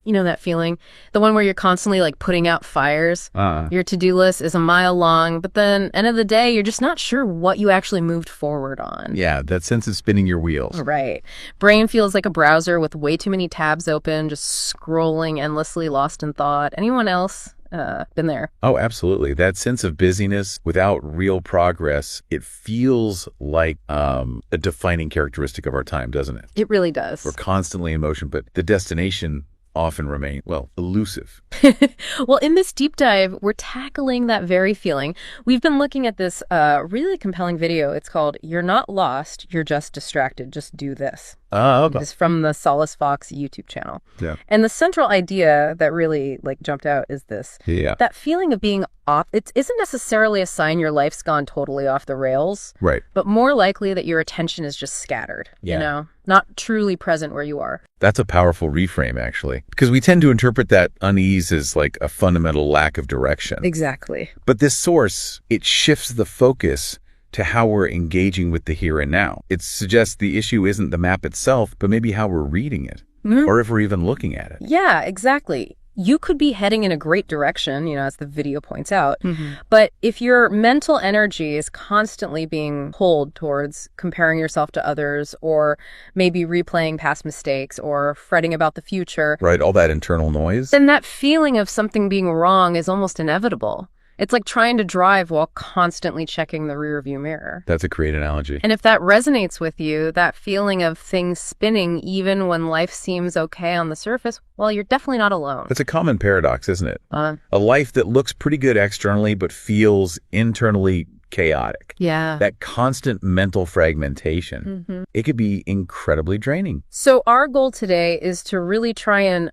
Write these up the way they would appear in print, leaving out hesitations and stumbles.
You know that feeling? The one where you're constantly like putting out fires. Your to-do list is a mile long, but then end of the day, you're just not sure what you actually moved forward on. Yeah, that sense of spinning your wheels. Right. Brain feels like a browser with way too many tabs open, just scrolling endlessly, lost in thought. Anyone else been there? Oh, absolutely. That sense of busyness without real progress, it feels like a defining characteristic of our time, doesn't it? It really does. We're constantly in motion, but the destination often remain, well, elusive. Well, in this deep dive, we're tackling that very feeling. We've been looking at this really compelling video. It's called You're Not Lost, You're Just Distracted. Just Do This. Okay. It's from the Solace Fox YouTube channel. Yeah. And the central idea that really jumped out is this. Yeah. That feeling of being off, it isn't necessarily a sign your life's gone totally off the rails. Right. But more likely that your attention is just scattered, not truly present where you are. That's a powerful reframe, actually, because we tend to interpret that unease as like a fundamental lack of direction. Exactly. But this source, it shifts the focus to how we're engaging with the here and now. It suggests the issue isn't the map itself, but maybe how we're reading it, or if we're even looking at it. Yeah, exactly. You could be heading in a great direction, as the video points out. But if your mental energy is constantly being pulled towards comparing yourself to others, or maybe replaying past mistakes, or fretting about the future, Right, all that internal noise. then that feeling of something being wrong is almost inevitable. It's like trying to drive while constantly checking the rearview mirror. That's a great analogy. And if that resonates with you, that feeling of things spinning even when life seems okay on the surface, well, you're definitely not alone. That's a common paradox, isn't it? A life that looks pretty good externally but feels internally chaotic. Yeah. That constant mental fragmentation, it could be incredibly draining. So our goal today is to really try and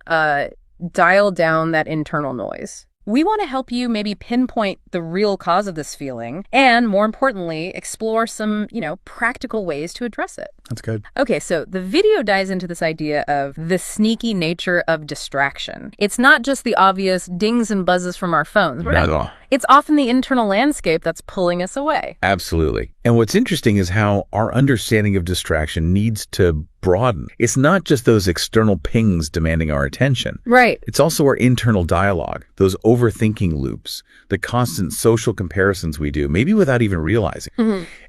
dial down that internal noise. We want to help you maybe pinpoint the real cause of this feeling and, more importantly, explore some, practical ways to address it. That's good. Okay, so the video dives into this idea of the sneaky nature of distraction. It's not just the obvious dings and buzzes from our phones. Not at all. It's often the internal landscape that's pulling us away. Absolutely. And what's interesting is how our understanding of distraction needs to broaden. It's not just those external pings demanding our attention. Right. It's also our internal dialogue, those overthinking loops, the constant social comparisons we do, maybe without even realizing,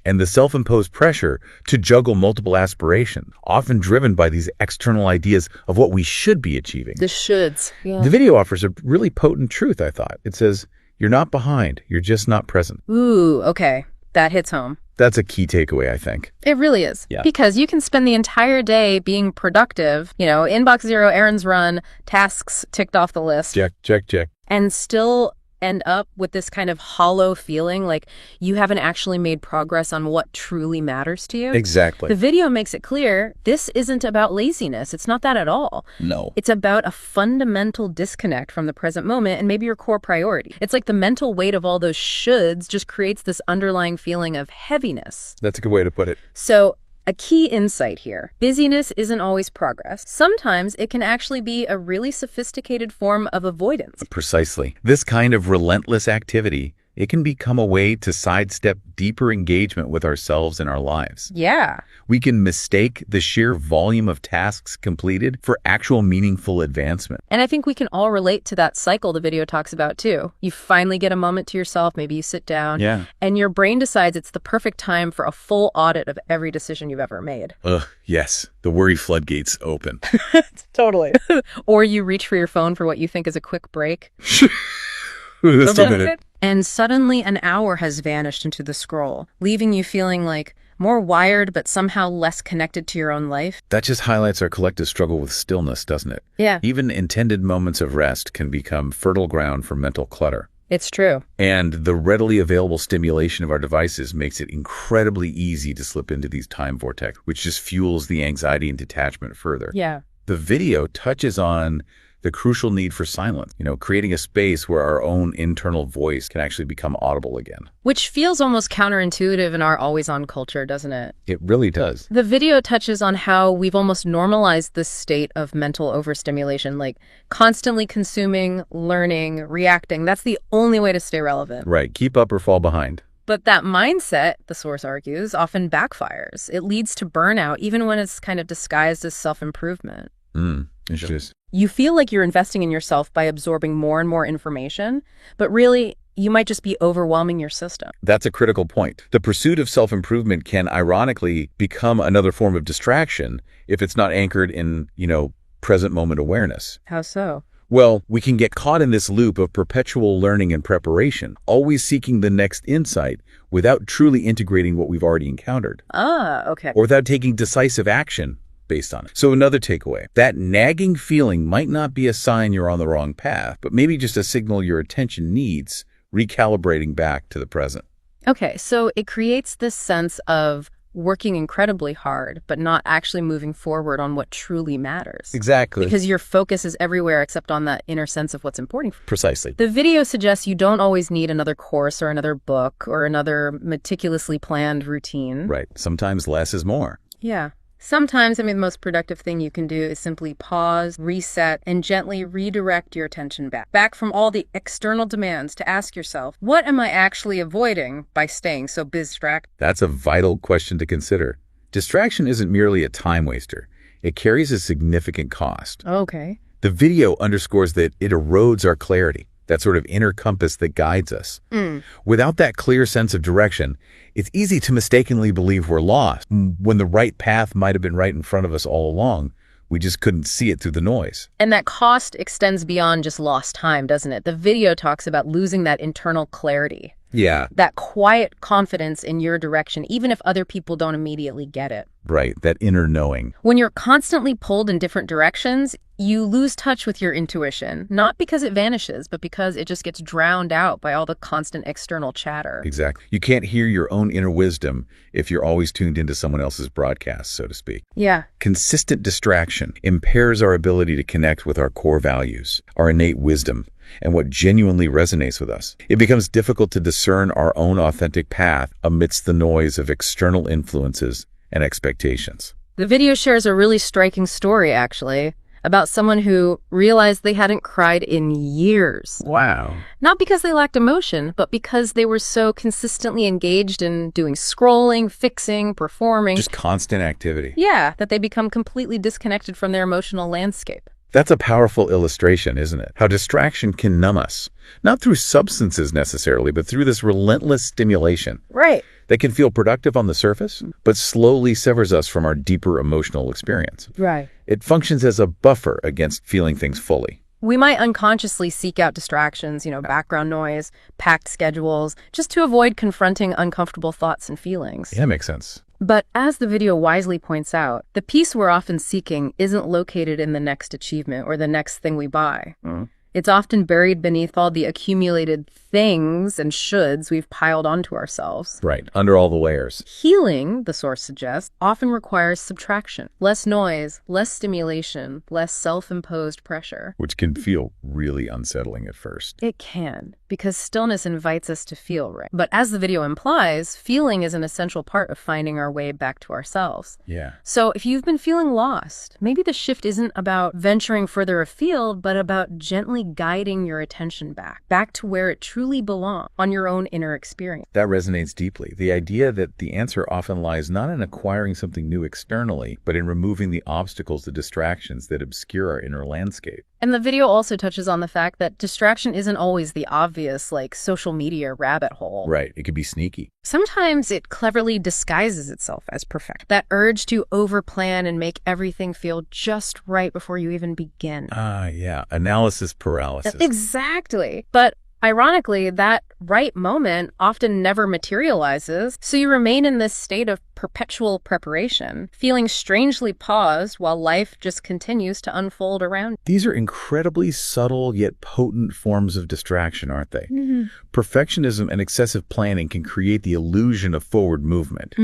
and the self-imposed pressure to juggle multiple aspirations, often driven by these external ideas of what we should be achieving. The shoulds. Yeah. The video offers a really potent truth, I thought. It says, you're not behind, you're just not present. Ooh, okay. That hits home. That's a key takeaway, I think. It really is. Yeah. Because you can spend the entire day being productive, inbox zero, errands run, tasks ticked off the list. Check, check, check. And still end up with this kind of hollow feeling like you haven't actually made progress on what truly matters to you. Exactly. The video makes it clear this isn't about laziness. It's not that at all. No. It's about a fundamental disconnect from the present moment and maybe your core priority. It's like the mental weight of all those shoulds just creates this underlying feeling of heaviness. That's a good way to put it. So a key insight here. Busyness isn't always progress. Sometimes it can actually be a really sophisticated form of avoidance. Precisely. This kind of relentless activity, it can become a way to sidestep deeper engagement with ourselves and our lives. Yeah. We can mistake the sheer volume of tasks completed for actual meaningful advancement. And I think we can all relate to that cycle the video talks about too. You finally get a moment to yourself, maybe you sit down, and your brain decides it's the perfect time for a full audit of every decision you've ever made. Yes. The worry floodgates open. Totally. Or you reach for your phone for what you think is a quick break. Just a minute. And suddenly an hour has vanished into the scroll, leaving you feeling like more wired but somehow less connected to your own life. That just highlights our collective struggle with stillness, doesn't it? Yeah. Even intended moments of rest can become fertile ground for mental clutter. It's true. And the readily available stimulation of our devices makes it incredibly easy to slip into these time vortex, which just fuels the anxiety and detachment further. Yeah. The video touches on the crucial need for silence, creating a space where our own internal voice can actually become audible again. Which feels almost counterintuitive in our always-on culture, doesn't it? It really does. The video touches on how we've almost normalized this state of mental overstimulation, like constantly consuming, learning, reacting. That's the only way to stay relevant. Right. Keep up or fall behind. But that mindset, the source argues, often backfires. It leads to burnout, even when it's kind of disguised as self-improvement. You feel like you're investing in yourself by absorbing more and more information, but really, you might just be overwhelming your system. That's a critical point. The pursuit of self-improvement can ironically become another form of distraction if it's not anchored in, present moment awareness. How so? Well, we can get caught in this loop of perpetual learning and preparation, always seeking the next insight without truly integrating what we've already encountered. Ah, okay. Or without taking decisive action based on it. So another takeaway, that nagging feeling might not be a sign you're on the wrong path, but maybe just a signal your attention needs recalibrating back to the present. Okay, so it creates this sense of working incredibly hard, but not actually moving forward on what truly matters. Exactly. Because your focus is everywhere except on that inner sense of what's important. Precisely. The video suggests you don't always need another course or another book or another meticulously planned routine. Right. Sometimes less is more. Yeah. Sometimes, the most productive thing you can do is simply pause, reset, and gently redirect your attention back from all the external demands to ask yourself, what am I actually avoiding by staying so distracted? That's a vital question to consider. Distraction isn't merely a time waster. It carries a significant cost. Okay. The video underscores that it erodes our clarity, that sort of inner compass that guides us. Without that clear sense of direction, it's easy to mistakenly believe we're lost when the right path might have been right in front of us all along. We just couldn't see it through the noise. And that cost extends beyond just lost time, doesn't it? The video talks about losing that internal clarity. Yeah. That quiet confidence in your direction, even if other people don't immediately get it. Right, that inner knowing. When you're constantly pulled in different directions, you lose touch with your intuition, not because it vanishes, but because it just gets drowned out by all the constant external chatter. Exactly. You can't hear your own inner wisdom if you're always tuned into someone else's broadcast, so to speak. Yeah. Consistent distraction impairs our ability to connect with our core values, our innate wisdom, and what genuinely resonates with us. It becomes difficult to discern our own authentic path amidst the noise of external influences and expectations. The video shares a really striking story, actually, about someone who realized they hadn't cried in years. Wow. Not because they lacked emotion, but because they were so consistently engaged in doing scrolling, fixing, performing. Just constant activity. Yeah, that they become completely disconnected from their emotional landscape. That's a powerful illustration, isn't it? How distraction can numb us. Not through substances necessarily, but through this relentless stimulation. Right. That can feel productive on the surface, but slowly severs us from our deeper emotional experience. Right. It functions as a buffer against feeling things fully. We might unconsciously seek out distractions, background noise, packed schedules, just to avoid confronting uncomfortable thoughts and feelings. Yeah, makes sense. But as the video wisely points out, the peace we're often seeking isn't located in the next achievement or the next thing we buy. It's often buried beneath all the accumulated things and shoulds we've piled onto ourselves. Right, under all the layers. Healing, the source suggests, often requires subtraction. Less noise, less stimulation, less self-imposed pressure. Which can feel really unsettling at first. It can, because stillness invites us to feel, right? But as the video implies, feeling is an essential part of finding our way back to ourselves. Yeah. So if you've been feeling lost, maybe the shift isn't about venturing further afield, but about gently guiding your attention back to where it truly belongs, on your own inner experience. That resonates deeply. The idea that the answer often lies not in acquiring something new externally, but in removing the obstacles, the distractions that obscure our inner landscape. And the video also touches on the fact that distraction isn't always the obvious, social media rabbit hole. Right. It could be sneaky. Sometimes it cleverly disguises itself as perfect. That urge to overplan and make everything feel just right before you even begin. Yeah. Analysis paralysis. Exactly. But ironically, that right moment often never materializes, so you remain in this state of perpetual preparation, feeling strangely paused while life just continues to unfold around. These are incredibly subtle yet potent forms of distraction, aren't they? Perfectionism and excessive planning can create the illusion of forward movement,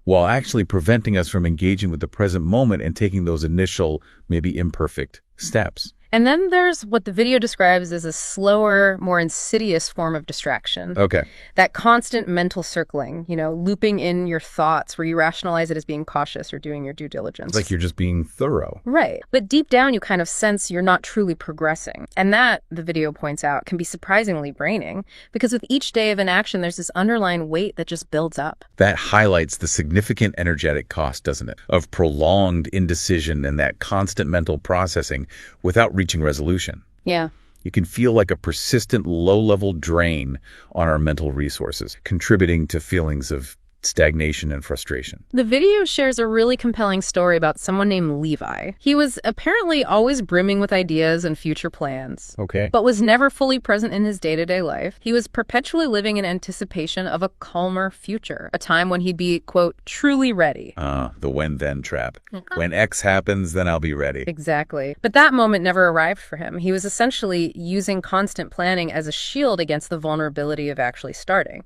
while actually preventing us from engaging with the present moment and taking those initial, maybe imperfect steps. And then there's what the video describes as a slower, more insidious form of distraction. Okay. That constant mental circling, looping in your thoughts where you rationalize it as being cautious or doing your due diligence. It's like you're just being thorough. Right. But deep down, you kind of sense you're not truly progressing. And that, the video points out, can be surprisingly draining because with each day of inaction, there's this underlying weight that just builds up. That highlights the significant energetic cost, doesn't it, of prolonged indecision and that constant mental processing without reaching resolution. Yeah. You can feel like a persistent low-level drain on our mental resources, contributing to feelings of stagnation and frustration. The video shares a really compelling story about someone named Levi. He was apparently always brimming with ideas and future plans. Okay. But was never fully present in his day-to-day life. He was perpetually living in anticipation of a calmer future, a time when he'd be, quote, truly ready. The when-then trap. When X happens, then I'll be ready. Exactly. But that moment never arrived for him. He was essentially using constant planning as a shield against the vulnerability of actually starting.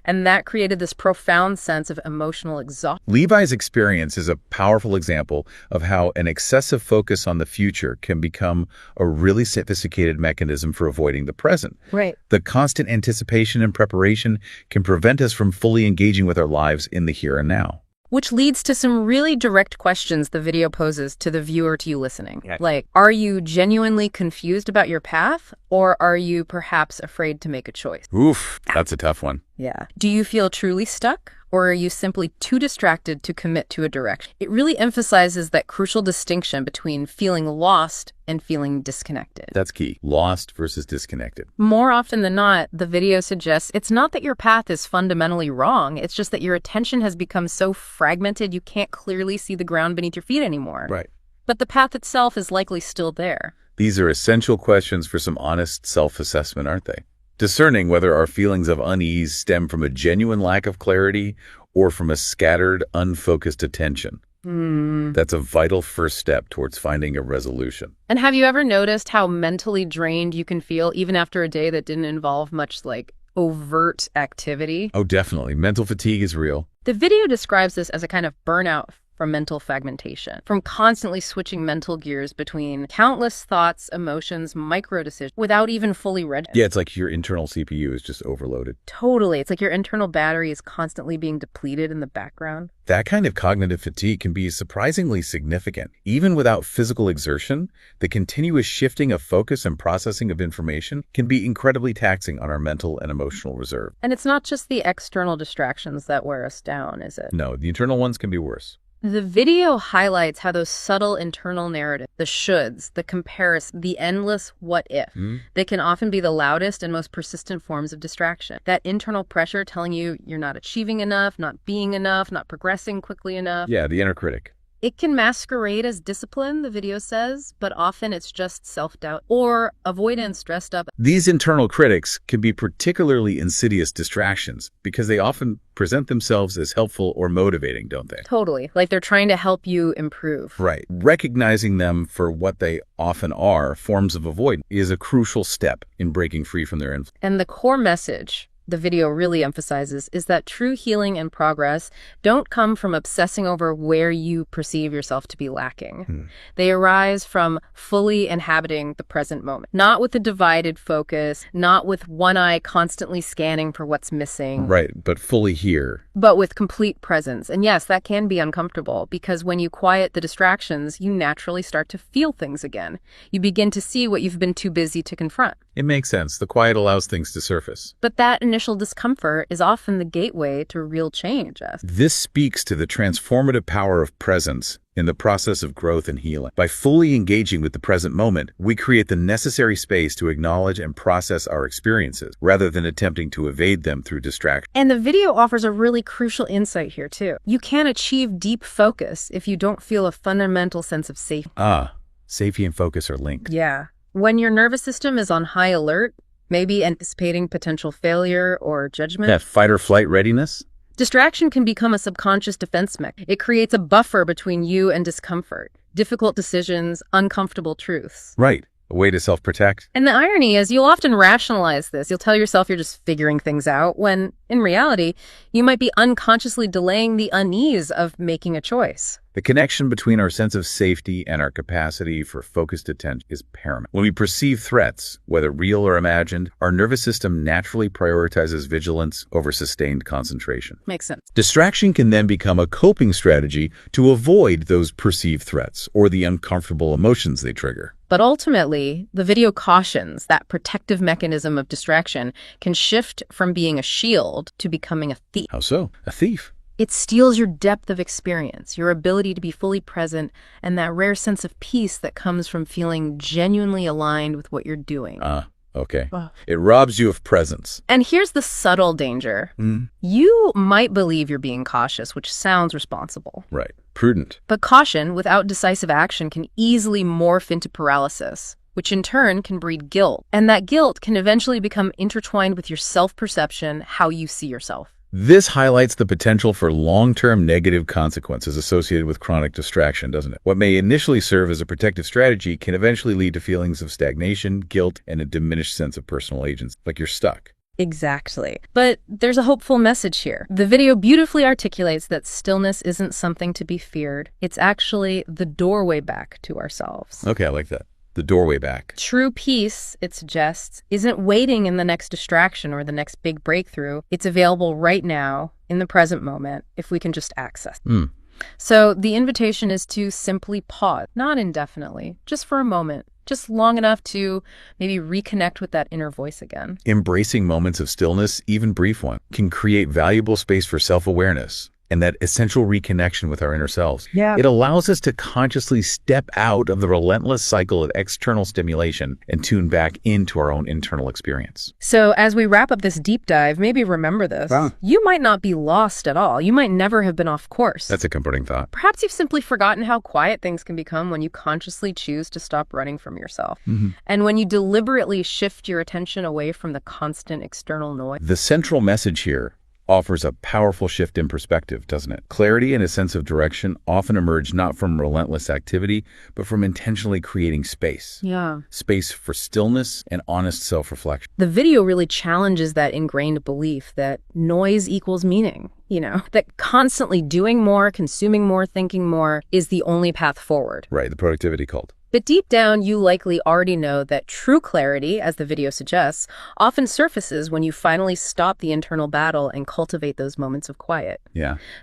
And that created this profound sense of emotional exhaustion. Levi's experience is a powerful example of how an excessive focus on the future can become a really sophisticated mechanism for avoiding the present. Right. The constant anticipation and preparation can prevent us from fully engaging with our lives in the here and now. Which leads to some really direct questions the video poses to the viewer, to you listening. Yeah. Like, are you genuinely confused about your path, or are you perhaps afraid to make a choice? Oof, that's a tough one. Yeah. Do you feel truly stuck, or are you simply too distracted to commit to a direction? It really emphasizes that crucial distinction between feeling lost and feeling disconnected. That's key. Lost versus disconnected. More often than not, the video suggests it's not that your path is fundamentally wrong. It's just that your attention has become so fragmented you can't clearly see the ground beneath your feet anymore. Right. But the path itself is likely still there. These are essential questions for some honest self-assessment, aren't they? Discerning whether our feelings of unease stem from a genuine lack of clarity or from a scattered, unfocused attention. That's a vital first step towards finding a resolution. And have you ever noticed how mentally drained you can feel even after a day that didn't involve much overt activity? Oh, definitely. Mental fatigue is real. The video describes this as a kind of burnout from mental fragmentation, from constantly switching mental gears between countless thoughts, emotions, micro decisions without even fully registering. Yeah, it's like your internal CPU is just overloaded. Totally. It's like your internal battery is constantly being depleted in the background. That kind of cognitive fatigue can be surprisingly significant. Even without physical exertion, the continuous shifting of focus and processing of information can be incredibly taxing on our mental and emotional reserve. And it's not just the external distractions that wear us down, is it? No, the internal ones can be worse. The video highlights how those subtle internal narratives, the shoulds, the comparison, the endless what if, they can often be the loudest and most persistent forms of distraction. That internal pressure telling you you're not achieving enough, not being enough, not progressing quickly enough. Yeah, the inner critic. It can masquerade as discipline, the video says, but often it's just self-doubt or avoidance dressed up. These internal critics can be particularly insidious distractions because they often present themselves as helpful or motivating, don't they? Totally. Like they're trying to help you improve. Right. Recognizing them for what they often are, forms of avoidance, is a crucial step in breaking free from their influence. And the core message the video really emphasizes is that true healing and progress don't come from obsessing over where you perceive yourself to be lacking. They arise from fully inhabiting the present moment, not with a divided focus, not with one eye constantly scanning for what's missing. Right, but fully here. But with complete presence. And yes, that can be uncomfortable because when you quiet the distractions, you naturally start to feel things again. You begin to see what you've been too busy to confront. It makes sense. The quiet allows things to surface. But that initial discomfort is often the gateway to real change. This speaks to the transformative power of presence in the process of growth and healing. By fully engaging with the present moment, we create the necessary space to acknowledge and process our experiences, rather than attempting to evade them through distraction. And the video offers a really crucial insight here, too. You can't achieve deep focus if you don't feel a fundamental sense of safety. Safety and focus are linked. Yeah. When your nervous system is on high alert, maybe anticipating potential failure or judgment. That fight or flight readiness? Distraction can become a subconscious defense mechanism. It creates a buffer between you and discomfort, difficult decisions, uncomfortable truths. Right. A way to self-protect. And the irony is you'll often rationalize this. You'll tell yourself you're just figuring things out, when in reality, you might be unconsciously delaying the unease of making a choice. The connection between our sense of safety and our capacity for focused attention is paramount. When we perceive threats, whether real or imagined, our nervous system naturally prioritizes vigilance over sustained concentration. Makes sense. Distraction can then become a coping strategy to avoid those perceived threats or the uncomfortable emotions they trigger. But ultimately, the video cautions that protective mechanism of distraction can shift from being a shield to becoming a thief. How so? A thief? It steals your depth of experience, your ability to be fully present, and that rare sense of peace that comes from feeling genuinely aligned with what you're doing. Okay. It robs you of presence. And here's the subtle danger. You might believe you're being cautious, which sounds responsible. Right. Prudent. But caution without decisive action can easily morph into paralysis, which in turn can breed guilt. And that guilt can eventually become intertwined with your self-perception, how you see yourself. This highlights the potential for long-term negative consequences associated with chronic distraction, doesn't it? What may initially serve as a protective strategy can eventually lead to feelings of stagnation, guilt, and a diminished sense of personal agency, like you're stuck. Exactly. But there's a hopeful message here. The video beautifully articulates that stillness isn't something to be feared. It's actually the doorway back to ourselves. Okay, I like that. The doorway back. True peace, it suggests, isn't waiting in the next distraction or the next big breakthrough. It's available right now, in the present moment, if we can just access it. So the invitation is to simply pause, not indefinitely, just for a moment, just long enough to maybe reconnect with that inner voice again. Embracing moments of stillness, even brief ones, can create valuable space for self-awareness and that essential reconnection with our inner selves. It allows us to consciously step out of the relentless cycle of external stimulation and tune back into our own internal experience. So as we wrap up this deep dive, maybe remember this. You might not be lost at all. You might never have been off course. That's a comforting thought. Perhaps you've simply forgotten how quiet things can become when you consciously choose to stop running from yourself. And when you deliberately shift your attention away from the constant external noise. The central message here offers a powerful shift in perspective, doesn't it? Clarity and a sense of direction often emerge not from relentless activity, but from intentionally creating space. Space for stillness and honest self-reflection. The video really challenges that ingrained belief that noise equals meaning, that constantly doing more, consuming more, thinking more is the only path forward. Right, the productivity cult. But deep down, you likely already know that true clarity, as the video suggests, often surfaces when you finally stop the internal battle and cultivate those moments of quiet.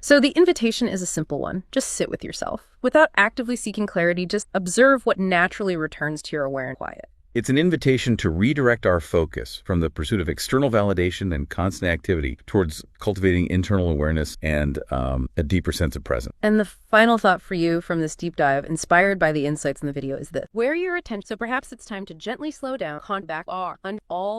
So the invitation is a simple one. Just sit with yourself. Without actively seeking clarity, just observe what naturally returns to your awareness quiet. It's an invitation to redirect our focus from the pursuit of external validation and constant activity towards cultivating internal awareness and a deeper sense of presence. And the final thought for you from this deep dive, inspired by the insights in the video, is this. Where your attention, so perhaps it's time to gently slow down, back on all